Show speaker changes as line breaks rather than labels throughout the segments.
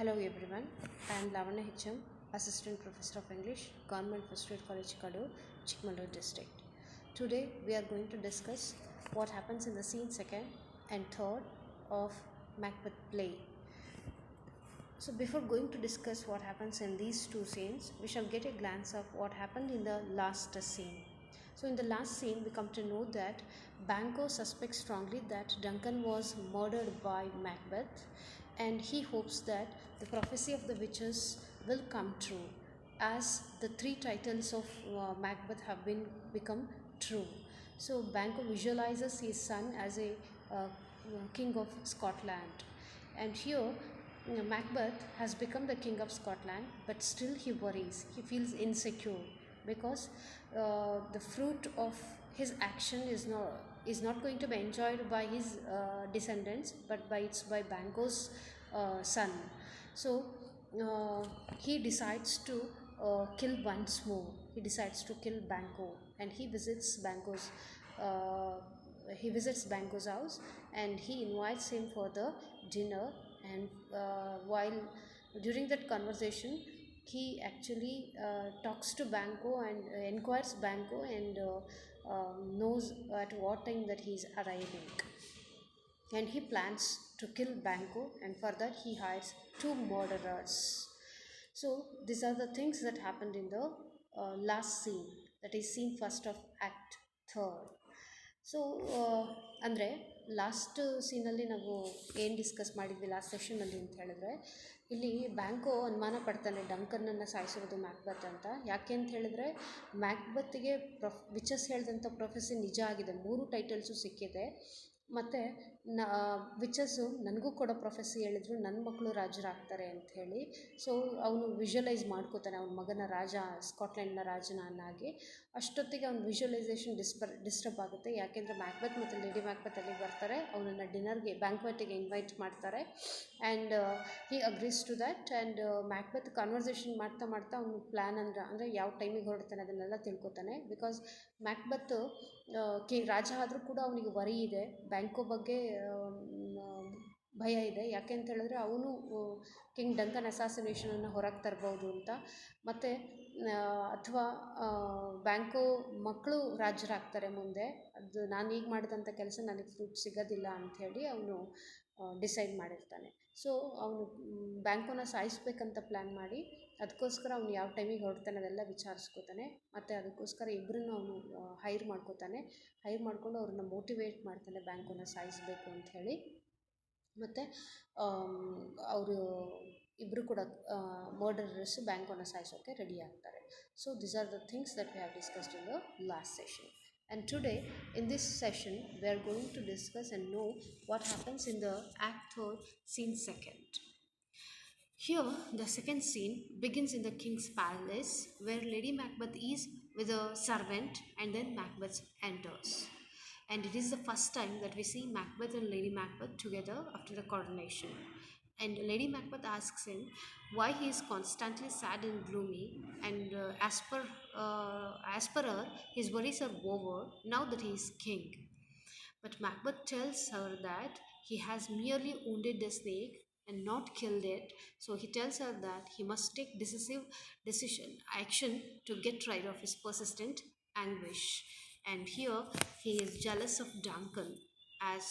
Hello everyone, I am Lavanya HM, Assistant Professor of English, Government First Grade College Kadu, Chikmagalur District. Today we are going to discuss what happens in the scene second and third of Macbeth play. So before going to discuss what happens in these two scenes, we shall get a glance of what happened in the last scene. So in the last scene, we come to know that Banquo suspects strongly that Duncan was murdered by Macbeth, and he hopes that the prophecy of the witches will come true, as the three titles of Macbeth have become true. So Banquo visualizes his son as a king of Scotland, and here Macbeth has become the king of Scotland, but still he worries. He feels insecure because the fruit of his action is not going to be enjoyed by his descendants, but by Banquo's son. So he decides to kill once more. He decides to kill Banquo, and uh, he visits Banquo's house, and he invites him for the dinner. And while during that conversation, he actually talks to Banquo and inquires Banquo, and knows at what time that he is arriving, and he plans to kill Banquo, and further he hires two murderers. So these are the things that happened in the last scene, that is scene first of act third. So ಅಂದರೆ last ಸೀನಲ್ಲಿ ನಾವು ಏನು discuss ಮಾಡಿದ್ವಿ last ಸೆಷನಲ್ಲಿ ಅಂತ ಹೇಳಿದ್ರೆ, ಇಲ್ಲಿ ಬ್ಯಾಂಕೋ ಅನುಮಾನ ಪಡ್ತಾನೆ ಡಂಕನ್ನನ್ನು ಸಾಯಿಸಿರೋದು ಮ್ಯಾಕ್ಬತ್ ಅಂತ. ಯಾಕೆ ಅಂತ ಹೇಳಿದ್ರೆ ಮ್ಯಾಕ್ಬತ್ಗೆ ವಿಚಸ್ ಹೇಳಿದಂಥ ಪ್ರೊಫೆಸಿ ನಿಜ ಆಗಿದೆ, 3 ಟೈಟಲ್ಸು ಸಿಕ್ಕಿದೆ. ಮತ್ತು ವಿಚಸ್ಸು ನನಗೂ ಕೂಡ ಪ್ರೊಫೆಸಿ ಹೇಳಿದ್ರು, ನನ್ನ ಮಕ್ಕಳು ರಾಜರಾಗ್ತಾರೆ ಅಂತ ಹೇಳಿ. ಸೊ ಅವನು ವಿಜುವಲೈಸ್ ಮಾಡ್ಕೋತಾನೆ ಅವನ ಮಗನ ರಾಜ, ಸ್ಕಾಟ್ಲೆಂಡ್ನ ರಾಜನನ್ನಾಗಿ. ಅಷ್ಟೊತ್ತಿಗೆ ಅವ್ನ ವಿಜುವಲೈಸೇಷನ್ ಡಿಸ್ಟರ್ಬ್ ಆಗುತ್ತೆ. ಯಾಕೆಂದರೆ ಮ್ಯಾಕ್ಬೆತ್ ಮತ್ತು ಲೇಡಿ ಮ್ಯಾಕ್ಬೆತ್ ಅಲ್ಲಿಗೆ ಬರ್ತಾರೆ, ಅವನನ್ನು ಡಿನ್ನರ್ಗೆ ಬ್ಯಾಂಕ್ವೆಟಿಗೆ ಇನ್ವೈಟ್ ಮಾಡ್ತಾರೆ. And he agrees to that. And Macbeth conversation ಮಾಡ್ತಾ ಮಾಡ್ತಾ ಅವನು ಪ್ಲ್ಯಾನ್ ಅಂದರೆ ಯಾವ ಟೈಮಿಗೆ ಹೊರಡ್ತಾನೆ ಅದನ್ನೆಲ್ಲ ತಿಳ್ಕೊತಾನೆ. ಬಿಕಾಸ್ ಮ್ಯಾಕ್ಬೆತ್ ರಾಜ ಆದರೂ ಕೂಡ ಅವನಿಗೆ ವರಿ ಇದೆ, ಬ್ಯಾಂಕೋ ಬಗ್ಗೆ ಭಯ ಇದೆ. ಯಾಕೆ ಅಂತ ಹೇಳಿದ್ರೆ ಅವನು ಕಿಂಗ್ ಡಂಕನ್ ಅಸಾಸಿನೇಷನನ್ನು ಹೊರಗೆ ತರ್ಬೋದು ಅಂತ. ಮತ್ತು ಅಥವಾ ಬ್ಯಾಂಕೋ ಮಕ್ಕಳು ರಾಜರಾಗ್ತಾರೆ ಮುಂದೆ, ಅದು ನಾನು ಈಗ ಮಾಡಿದಂಥ ಕೆಲಸ ನನಗೆ ಫ್ರೂಟ್ ಸಿಗೋದಿಲ್ಲ ಅಂಥೇಳಿ ಅವನು ಡಿಸೈಡ್ ಮಾಡಿರ್ತಾನೆ. ಸೊ ಅವನು ಬ್ಯಾಂಕೋನ ಸಾಯಿಸ್ಬೇಕಂತ ಪ್ಲ್ಯಾನ್ ಮಾಡಿ, ಅದಕ್ಕೋಸ್ಕರ ಅವನು ಯಾವ ಟೈಮಿಗೆ ಹೊರಡ್ತಾನೆ ಅದೆಲ್ಲ ವಿಚಾರಿಸ್ಕೋತಾನೆ. ಮತ್ತು ಅದಕ್ಕೋಸ್ಕರ ಇಬ್ಬರನ್ನು ಅವನು ಹೈರ್ ಮಾಡ್ಕೊಂಡು ಅವ್ರನ್ನ ಮೋಟಿವೇಟ್ ಮಾಡ್ತಾನೆ ಬ್ಯಾಂಕೋನ ಸಾಯಿಸಬೇಕು ಅಂಥೇಳಿ. ಮತ್ತು ಅವರು ಇಬ್ಬರು ಕೂಡ ಮರ್ಡರರ್ಸ್ ಬ್ಯಾಂಕೋನ ಸಾಯಿಸೋಕ್ಕೆ ರೆಡಿ ಆಗ್ತಾರೆ. So these are the things that we have discussed in the last session. And today in this session we are going to discuss and know what happens in the act third scene second. Here the second scene begins in the king's palace, where Lady Macbeth is with a servant, and then Macbeth enters. And it is the first time that we see Macbeth and Lady Macbeth together after the coronation. And Lady Macbeth asks him why he is constantly sad and gloomy, and as per her, his worries are over now that he is king. But Macbeth tells her that he has merely wounded the snake and not killed it. So he tells her that he must take decisive action to get rid of his persistent anguish. And here he is jealous of Duncan, as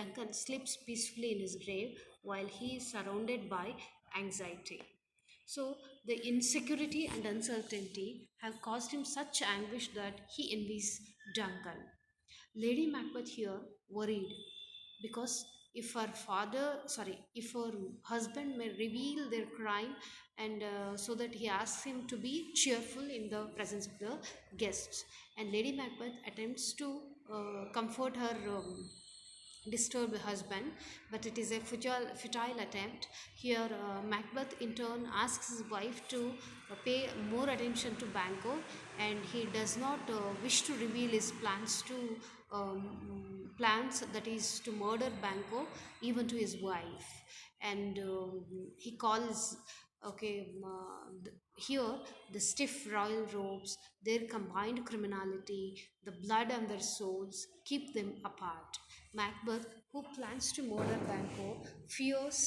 Duncan sleeps peacefully in his grave while he is surrounded by anxiety. So the insecurity and uncertainty have caused him such anguish that he envies Duncan. Lady Macbeth here worried because if her husband may reveal their crime, and so that he asks him to be cheerful in the presence of the guests. And Lady Macbeth attempts to comfort her disturbed husband, but it is a futile attempt. Here Macbeth in turn asks his wife to pay more attention to Banquo, and he does not wish to reveal his plans that is to murder Banquo even to his wife. And he calls here the stiff royal robes, their combined criminality, the blood on their souls keep them apart. Macbeth, who plans to murder Banquo, fears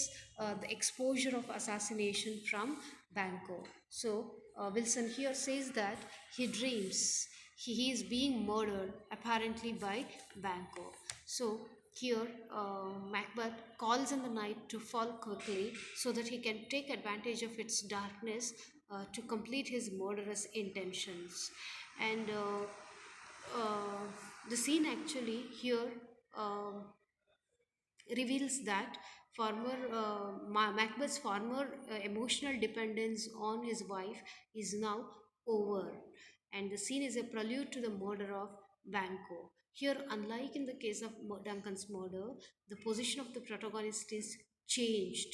the exposure of assassination from Banco. So Wilson here says that he dreams he is being murdered apparently by Banco. So here Macbeth calls in the night to fall quickly so that he can take advantage of its darkness to complete his murderous intentions. And the scene actually here um reveals that Macbeth's former emotional dependence on his wife is now over, and the scene is a prelude to the murder of Banquo. Here, unlike in the case of Duncan's murder, the position of the protagonist is changed.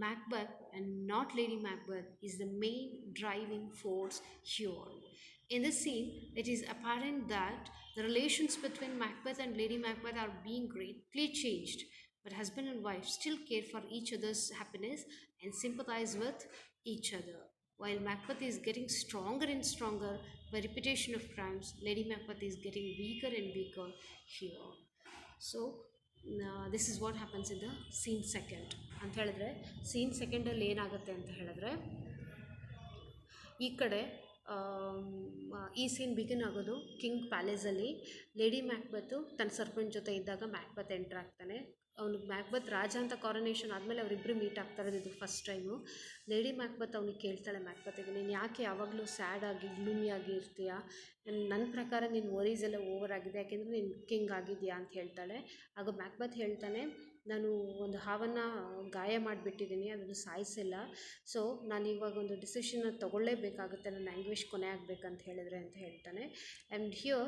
Macbeth and not Lady Macbeth is the main driving force here. In this scene, it is apparent that the relations between Macbeth and Lady Macbeth are being greatly changed, but husband and wife still care for each other's happiness and sympathize with each other. While Macbeth is getting stronger and stronger by repetition of crimes, Lady Macbeth is getting weaker and weaker here. So this is what happens in the scene second ಅಂತ ಹೇಳಿದ್ರೆ scene ಸೆಕೆಂಡಲ್ಲಿ ಏನಾಗುತ್ತೆ ಅಂತ ಹೇಳಿದ್ರೆ ಈ ಕಡೆ ಈ scene begin ಆಗೋದು king ಪ್ಯಾಲೇಸಲ್ಲಿ lady ಮ್ಯಾಕ್ಬೆತ್ತು ತನ್ನ ಸರ್ಪೆಂಟ್ ಜೊತೆ ಇದ್ದಾಗ ಮ್ಯಾಕ್ಬೆತ್ ಎಂಟ್ರ್ ಆಗ್ತಾನೆ. ಅವ್ನಿಗೆ ಮ್ಯಾಕ್ಬೆತ್ ರಾಜ ಅಂತ ಕಾರನೇಷನ್ ಆದಮೇಲೆ ಅವರಿಬ್ಬರು ಮೀಟ್ ಆಗ್ತಾಯಿರೋದು ಇದು ಫಸ್ಟ್ ಟೈಮು. ಲೇಡಿ ಮ್ಯಾಕ್ಬೆತ್ ಅವ್ನಿಗೆ ಕೇಳ್ತಾಳೆ ಮ್ಯಾಕ್ಬೆತ್ತಿಗೆ, ನೀನು ಯಾಕೆ ಯಾವಾಗಲೂ ಸ್ಯಾಡ್ ಆಗಿ ಗ್ಲೂಮಿಯಾಗಿ ಇರ್ತೀಯ, ನನ್ನ ಪ್ರಕಾರ ನಿನ್ನ ವರೀಸ್ ಎಲ್ಲ ಓವರ್ ಆಗಿದೆ, ಯಾಕೆಂದರೆ ನೀನು ಕಿಂಗ್ ಆಗಿದೆಯಾ ಅಂತ ಹೇಳ್ತಾಳೆ. ಆಗ ಮ್ಯಾಕ್ಬೆತ್ ಹೇಳ್ತಾನೆ, ನಾನು ಒಂದು ಹಾವನ್ನು ಗಾಯ ಮಾಡಿಬಿಟ್ಟಿದ್ದೀನಿ, ಅದನ್ನು ಸಾಯಿಸಿಲ್ಲ, ಸೊ ನಾನು ಇವಾಗ ಒಂದು ಡಿಸಿಷನ್ನ ತೊಗೊಳ್ಳೇಬೇಕಾಗುತ್ತೆ, ನನ್ನ ಆ್ಯಂಗ್ವಿಷ್ ಕೊನೆ ಆಗಬೇಕಂತ ಹೇಳಿದ್ರೆ ಅಂತ ಹೇಳ್ತಾನೆ. ಆ್ಯಂಡ್ ಹಿಯರ್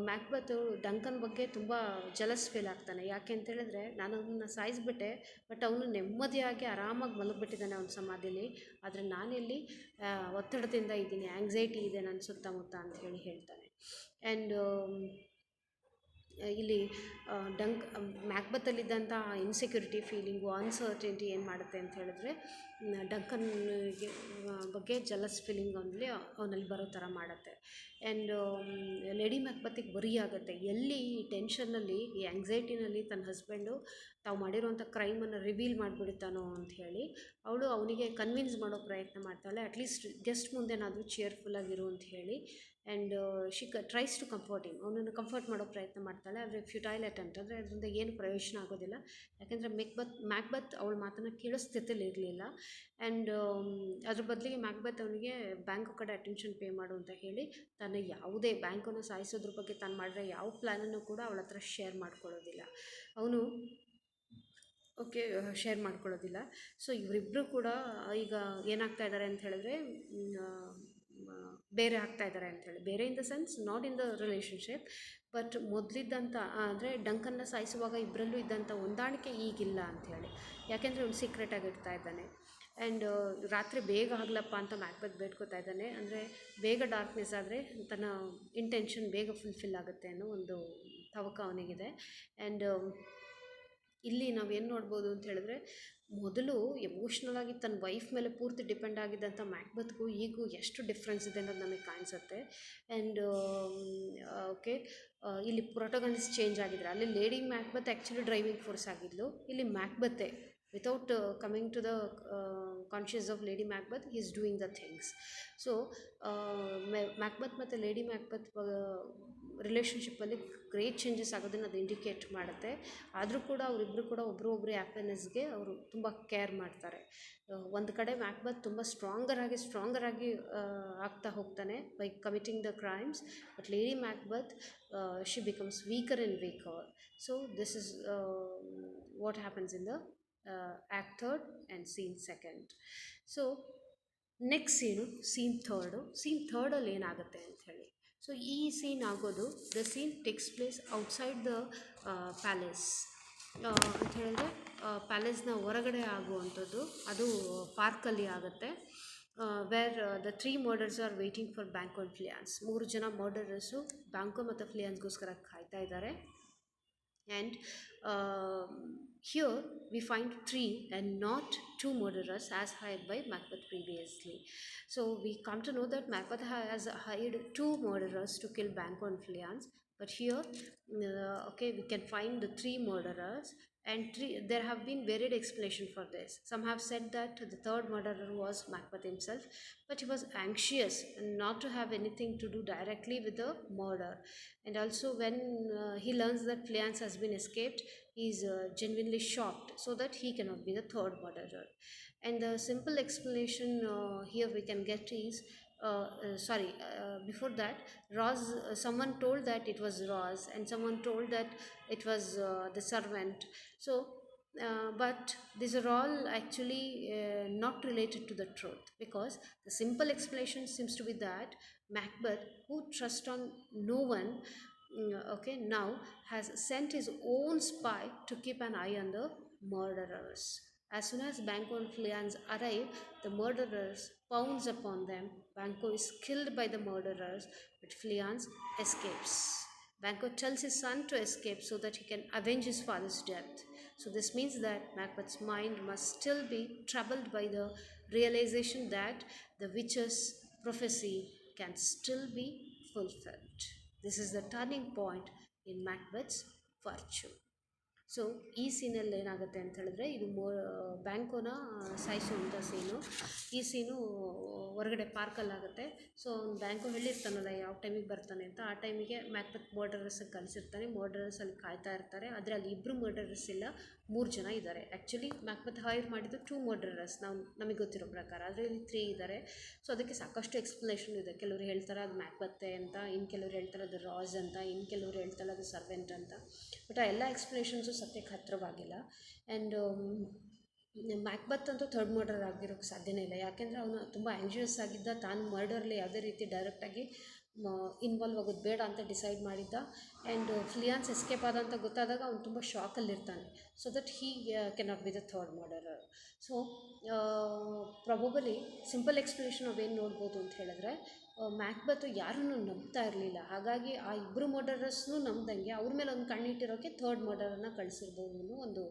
ಮ್ಯಾಕ್ಬೆತ್ ಡಂಕನ್ ಬಗ್ಗೆ ತುಂಬ ಜಲಸ್ ಫೀಲ್ ಆಗ್ತಾನೆ. ಯಾಕೆ ಅಂತ ಹೇಳಿದ್ರೆ, ನಾನು ಅವನ್ನ ಸಾಯಿಸಿಬಿಟ್ಟೆ, ಬಟ್ ಅವನು ನೆಮ್ಮದಿಯಾಗಿ ಆರಾಮಾಗಿ ಮಲಗಿಬಿಟ್ಟಿದ್ದಾನೆ ಅವನ ಸಮಾಧಿಲಿ, ಆದರೆ ನಾನಿಲ್ಲಿ ಒತ್ತಡದಿಂದ ಇದ್ದೀನಿ, ಆ್ಯಂಗ್ಸೈಟಿ ಇದೆ ನನ್ನ ಸುತ್ತಮುತ್ತ ಅಂತ ಹೇಳ್ತಾನೆ. ಆ್ಯಂಡ್ ಇಲ್ಲಿ ಮ್ಯಾಕ್ಬೆತ್ತಲ್ಲಿದ್ದಂಥ ಇನ್ಸೆಕ್ಯೂರಿಟಿ ಫೀಲಿಂಗು, ಅನ್ಸರ್ಟೆಂಟಿ ಏನು ಮಾಡುತ್ತೆ ಅಂತ ಹೇಳಿದ್ರೆ ಡಂಕನ್ಗೆ ಬಗ್ಗೆ ಜಲಸ್ ಫೀಲಿಂಗ್ ಅವನಲ್ಲಿ ಬರೋ ಥರ ಮಾಡುತ್ತೆ. ಆ್ಯಂಡ್ ಲೇಡಿ ಮ್ಯಾಕ್ಬೆತ್ತಿಗೆ ವರಿ ಆಗುತ್ತೆ, ಎಲ್ಲಿ ಈ ಟೆನ್ಷನ್ನಲ್ಲಿ ಈ ಆ್ಯಂಗ್ಸೈಟಿನಲ್ಲಿ ತನ್ನ ಹಸ್ಬೆಂಡು ತಾವು ಮಾಡಿರೋವಂಥ ಕ್ರೈಮನ್ನು ರಿವೀಲ್ ಮಾಡಿಬಿಡ್ತಾನೋ ಅಂತ ಹೇಳಿ ಅವಳು ಅವನಿಗೆ ಕನ್ವಿನ್ಸ್ ಮಾಡೋ ಪ್ರಯತ್ನ ಮಾಡ್ತಾಳೆ, ಅಟ್ಲೀಸ್ಟ್ ಗೆಸ್ಟ್ ಮುಂದೆನಾದರೂ ಚೇರ್ಫುಲ್ಲಾಗಿರು ಅಂತ ಹೇಳಿ. And she tries to comfort him, ಅವನನ್ನು ಕಂಫರ್ಟ್ ಮಾಡೋ ಪ್ರಯತ್ನ ಮಾಡ್ತಾಳೆ, ಆದರೆ ಫ್ಯೂಟೈಲ್ ಅಟೆಂಪ್ಟ್, ಅಂದರೆ ಅದರಿಂದ ಏನು ಪ್ರಯೋಜನ ಆಗೋದಿಲ್ಲ, ಯಾಕೆಂದರೆ ಮ್ಯಾಕ್ಬೆತ್ ಅವಳ ಮಾತನ್ನು ಕೇಳೋ ಸ್ಥಿತಿಯಲ್ಲಿ ಇರಲಿಲ್ಲ. ಆ್ಯಂಡ್ ಅದ್ರ ಬದಲಿಗೆ ಮ್ಯಾಕ್ಬೆತ್ ಅವನಿಗೆ ಬ್ಯಾಂಕು ಕಡೆ ಅಟೆನ್ಷನ್ ಪೇ ಮಾಡು ಅಂತ ಹೇಳಿ ತನ್ನ ಯಾವುದೇ ಬ್ಯಾಂಕನ್ನು ಸಾಯಿಸೋದ್ರ ಬಗ್ಗೆ ತಾನು ಮಾಡಿರೋ ಯಾವ ಪ್ಲ್ಯಾನನ್ನು ಕೂಡ ಅವಳ ಹತ್ರ ಶೇರ್ ಮಾಡ್ಕೊಳ್ಳೋದಿಲ್ಲ, ಅವನು ಶೇರ್ ಮಾಡ್ಕೊಳ್ಳೋದಿಲ್ಲ. ಸೊ ಇವರಿಬ್ಬರು ಕೂಡ ಈಗ ಏನಾಗ್ತಾ ಇದ್ದಾರೆ ಅಂತ ಹೇಳಿದ್ರೆ ಬೇರೆ ಆಗ್ತಾ ಇದ್ದಾರೆ ಅಂಥೇಳಿ, ಬೇರೆ in the sense not in the relationship, but ಮೊದಲಿದ್ದಂಥ ಅಂದರೆ ಡಂಕನ್ನ ಸಾಯಿಸುವಾಗ ಇಬ್ಬರಲ್ಲೂ ಇದ್ದಂಥ ಹೊಂದಾಣಿಕೆ ಈಗಿಲ್ಲ ಅಂಥೇಳಿ, ಯಾಕೆಂದರೆ ಅವ್ನು ಸೀಕ್ರೆಟಾಗಿ ಇಡ್ತಾ ಇದ್ದಾನೆ. ಆ್ಯಂಡ್ ರಾತ್ರಿ ಬೇಗ ಆಗಲಪ್ಪ ಅಂತ ಮ್ಯಾಕ್ಬೆತ್ ಬೇಡ್ಕೋತಾ ಇದ್ದಾನೆ, ಅಂದರೆ ಬೇಗ ಡಾರ್ಕ್ನೆಸ್ ಆದರೆ ತನ್ನ ಇಂಟೆನ್ಷನ್ ಬೇಗ ಫುಲ್ಫಿಲ್ ಆಗುತ್ತೆ ಅನ್ನೋ ಒಂದು ತವಕ ಅವನಿಗಿದೆ. ಆ್ಯಂಡ್ ಇಲ್ಲಿ ನಾವೇನು ನೋಡ್ಬೋದು ಅಂತ ಹೇಳಿದ್ರೆ, ಮೊದಲು ಎಮೋಷ್ನಲ್ ಆಗಿ ತನ್ನ ವೈಫ್ ಮೇಲೆ ಪೂರ್ತಿ ಡಿಪೆಂಡ್ ಆಗಿದ್ದಂಥ ಮ್ಯಾಕ್ಬೆತ್ಗೂ ಈಗೂ ಎಷ್ಟು ಡಿಫ್ರೆನ್ಸ್ ಇದೆ ಅನ್ನೋದು ನಮಗೆ ಕಾಣಿಸುತ್ತೆ. ಆ್ಯಂಡ್ ಇಲ್ಲಿ ಪ್ರೊಟಗನಿಸ್ಟ್ ಚೇಂಜ್ ಆಗಿದ್ರೆ, ಅಲ್ಲಿ Lady Macbeth actually driving force ಆಗಿದ್ಲು, ಇಲ್ಲಿ ಮ್ಯಾಕ್ಬೆತ್ತೆ without coming to the conscious of Lady Macbeth, he is doing the things. So Macbeth ಮತ್ತು ಲೇಡಿ ಮ್ಯಾಕ್ಬೆತ್ ರಿಲೇಷನ್ಶಿಪ್ಪಲ್ಲಿ ಗ್ರೇಟ್ ಚೇಂಜಸ್ ಆಗೋದನ್ನು ಅದು ಇಂಡಿಕೇಟ್ ಮಾಡುತ್ತೆ. ಆದರೂ ಕೂಡ ಅವರಿಬ್ಬರು ಕೂಡ ಒಬ್ಬರು ಹ್ಯಾಪಿನೆಸ್ಗೆ ಅವರು ತುಂಬ ಕೇರ್ ಮಾಡ್ತಾರೆ. ಒಂದು ಕಡೆ ಮ್ಯಾಕ್ಬೆತ್ ತುಂಬ ಸ್ಟ್ರಾಂಗರ್ ಆಗಿ ಆಗ್ತಾ ಹೋಗ್ತಾನೆ by committing the crimes, but Lady Macbeth she becomes weaker and weaker. So this is what happens in the act third and scene second. So next scene ಥರ್ಡಲ್ಲಿ ಏನಾಗುತ್ತೆ ಅಂಥೇಳಿ. ಸೊ ಈ ಸೀನ್ ಆಗೋದು, the scene takes place outside the palace ಅಂತ ಹೇಳಿದ್ರೆ ಪ್ಯಾಲೇಸ್ನ ಹೊರಗಡೆ ಆಗುವಂಥದ್ದು, ಅದು ಪಾರ್ಕಲ್ಲಿ ಆಗುತ್ತೆ. Where the 3 murderers are waiting for Banquo and Fleance. 3 ಜನ ಮರ್ಡರರ್ಸು ಬ್ಯಾಂಕೋ ಮತ್ತು ಫ್ಲಿಯಾನ್ಸ್ಗೋಸ್ಕರ ಕಾಯ್ತಾ ಇದ್ದಾರೆ. And here we find 3 and not 2 murderers as hired by Macbeth previously. So we come to know that Macbeth has hired 2 murderers to kill Banquo and Fleance, but here we can find the 3 murderers, and there have been varied explanation for this. Some have said that the third murderer was Macbeth himself, but he was anxious and not to have anything to do directly with the murder. And also, when he learns that Fleance has been escaped, he is genuinely shocked, so that he cannot be the third murderer. And the simple explanation here we can get is before that, Roz, someone told that it was Roz, and someone told that it was the servant. So, but these are all actually not related to the truth, because the simple explanation seems to be that Macbeth, who trusts on no one, okay, now has sent his own spy to keep an eye on the murderers. As soon as Banquo and Fleance arrive, the murderers pounce upon them. Banquo is killed by the murderers, but Fleance escapes. Banquo tells his son to escape so that he can avenge his father's death. So, this means that Macbeth's mind must still be troubled by the realization that the witch's prophecy can still be fulfilled. This is the turning point in Macbeth's fortune. So ಈ ಸೀನಲ್ಲಿ ಏನಾಗುತ್ತೆ ಅಂತ ಹೇಳಿದ್ರೆ, ಇದು ಬ್ಯಾಂಕೋನ ಸಾಯಿಸುವಂಥ ಸೀನು. ಈ ಸೀನು ಹೊರಗಡೆ ಪಾರ್ಕಲ್ಲಾಗುತ್ತೆ. So ಅವ್ನು bank ಹೇಳಿರ್ತಾನಲ್ಲ ಯಾವ ಟೈಮಿಗೆ ಬರ್ತಾನೆ ಅಂತ, ಆ ಟೈಮಿಗೆ ಮ್ಯಾಕ್ಬೆತ್ ಮರ್ಡರರ್ಸಿಗೆ ಕಳಿಸಿರ್ತಾನೆ. ಮರ್ಡರರ್ಸ್ ಅಲ್ಲಿ ಕಾಯ್ತಾ ಇರ್ತಾರೆ. ಆದರೆ ಅಲ್ಲಿ ಇಬ್ಬರು ಮರ್ಡರರ್ಸ್ ಇಲ್ಲ, 3 ಜನ ಇದ್ದಾರೆ. ಆ್ಯಕ್ಚುಲಿ ಮ್ಯಾಕ್ಬೆತ್ ಹೈರ್ ಮಾಡಿದ್ದು 2 ಮರ್ಡರರ್ಸ್, ನಮಗೆ ಗೊತ್ತಿರೋ ಪ್ರಕಾರ. ಆದರೆ ಇಲ್ಲಿ 3 ಇದ್ದಾರೆ. ಸೊ ಅದಕ್ಕೆ ಸಾಕಷ್ಟು ಎಕ್ಸ್ಪ್ಲನೇಷನ್ ಇದೆ. ಕೆಲವರು ಹೇಳ್ತಾರೆ ಅದು ಮ್ಯಾಕ್ಬೆತ್ತೆ ಅಂತ, ಇನ್ನು ಕೆಲವರು ಹೇಳ್ತಾರೆ ಅದು ರಾಸ್ ಅಂತ, ಇನ್ನು ಕೆಲವರು ಹೇಳ್ತಾರೆ ಅದು ಸರ್ವೆಂಟ್ ಅಂತ. ಬಟ್ ಆ ಎಲ್ಲ ಎಕ್ಸ್ಪ್ಲನೇಷನ್ಸು ಸತ್ಯಕ್ಕೆ ಹತ್ತಿರವಾಗಿಲ್ಲ. ಆ್ಯಂಡ್ ಮ್ಯಾಕ್ಬೆತ್ ಅಂತೂ ಥರ್ಡ್ ಮರ್ಡರ್ ಆಗಿರೋಕ್ಕೆ ಸಾಧ್ಯನೇ ಇಲ್ಲ. ಯಾಕೆಂದರೆ ಅವನು ತುಂಬ ಆ್ಯಂಗ್ಷಿಯಸ್ ಆಗಿದ್ದ, ತಾನು ಮರ್ಡರ್ಲಿ ಯಾವುದೇ ರೀತಿ ಡೈರೆಕ್ಟಾಗಿ ಇನ್ವಾಲ್ವ್ ಆಗೋದು ಬೇಡ ಅಂತ ಡಿಸೈಡ್ ಮಾಡಿದ್ದ. ಆ್ಯಂಡ್ ಫ್ಲಿಯಾನ್ಸ್ ಎಸ್ಕೇಪ್ ಆದ ಅಂತ ಗೊತ್ತಾದಾಗ ಅವ್ನು ತುಂಬ ಶಾಕಲ್ಲಿರ್ತಾನೆ. So that he cannot be the third murderer. So probably simple explanation ನಾವೇನು ನೋಡ್ಬೋದು ಅಂತ ಹೇಳಿದ್ರೆ, ಮ್ಯಾಕ್ಬೆತ್ ಯಾರನ್ನೂ ನಂಬ್ತಾ ಇರಲಿಲ್ಲ. ಹಾಗಾಗಿ ಆ ಇಬ್ಬರು ಮರ್ಡರರ್ಸ್ನೂ ನಂಬ್ದಂಗೆ ಅವ್ರ ಮೇಲೆ ಒಂದು ಕಣ್ಣಿಟ್ಟಿರೋಕ್ಕೆ ಥರ್ಡ್ ಮರ್ಡರನ್ನ ಕಳಿಸಿರ್ಬೋದು ಅನ್ನೋ ಒಂದು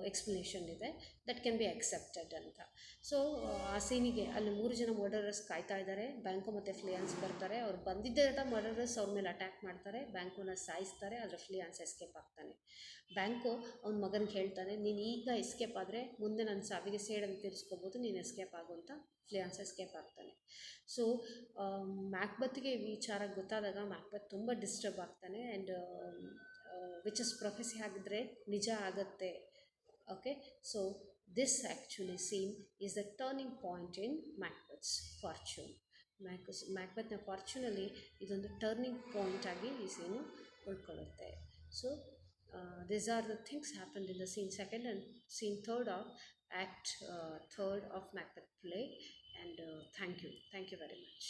ಎಕ್ಸ್ಪ್ಲನೇಷನ್ ಇದೆ. ದಟ್ ಕ್ಯಾನ್ ಬಿ ಅಕ್ಸೆಪ್ಟೆಡ್ ಅಂತ. ಸೊ ಆ ಸೀನಿಗೆ ಅಲ್ಲಿ 3 ಜನ ಮರ್ಡರರ್ಸ್ ಕಾಯ್ತಾ ಇದ್ದಾರೆ. ಬ್ಯಾಂಕೋ ಮತ್ತು ಫ್ಲಿಯಾನ್ಸ್ ಬರ್ತಾರೆ. ಅವ್ರು ಬಂದಿದ್ದ ಮರ್ಡರರ್ಸ್ ಅವ್ರ ಮೇಲೆ ಅಟ್ಯಾಕ್ ಮಾಡ್ತಾರೆ. ಬ್ಯಾಂಕೋನ ಸಾಯಿಸ್ತಾರೆ. ಆದರೆ ಫ್ಲಿಯಾನ್ಸ್ ಎಸ್ಕೇಪ್ ಆಗ್ತಾನೆ. ಬ್ಯಾಂಕೋ ಅವ್ನ ಮಗನಿಗೆ ಹೇಳ್ತಾನೆ, ನೀನು ಈಗ ಎಸ್ಕೇಪ್ ಆದರೆ ಮುಂದೆ ನನ್ನ ಸಾವಿಗೆ ಸೇಡನ್ನು ತೀರಿಸ್ಕೋಬೋದು, ನೀನು ಎಸ್ಕೇಪ್ ಆಗು ಅಂತ. ಫ್ಲಿಯಾನ್ಸ್ ಎಸ್ಕೇಪ್ ಆಗ್ತಾನೆ. ಸೊ ಮ್ಯಾಕ್ಬೆತ್ಗೆ ಈ ವಿಚಾರ ಗೊತ್ತಾದಾಗ ಮ್ಯಾಕ್ಬೆತ್ ತುಂಬ ಡಿಸ್ಟರ್ಬ್ ಆಗ್ತಾನೆ. ಆ್ಯಂಡ್ ವಿಚಸ್ ಪ್ರೊಫೆಸಿ ಆಗಿದ್ರೆ ನಿಜ ಆಗುತ್ತೆ. Okay, so this actually scene is the turning point in Macbeth's fortune. ಮ್ಯಾಕ್ಬೆತ್ನ ಫಾರ್ಚೂನಲ್ಲಿ ಇದೊಂದು ಟರ್ನಿಂಗ್ ಪಾಯಿಂಟ್ ಆಗಿ ಈ ಸೀನು ಉಳ್ಕೊಳ್ಳುತ್ತೆ. So these are the things happened in the scene 2nd and scene 3rd of act 3rd of Macbeth play. And thank you very much.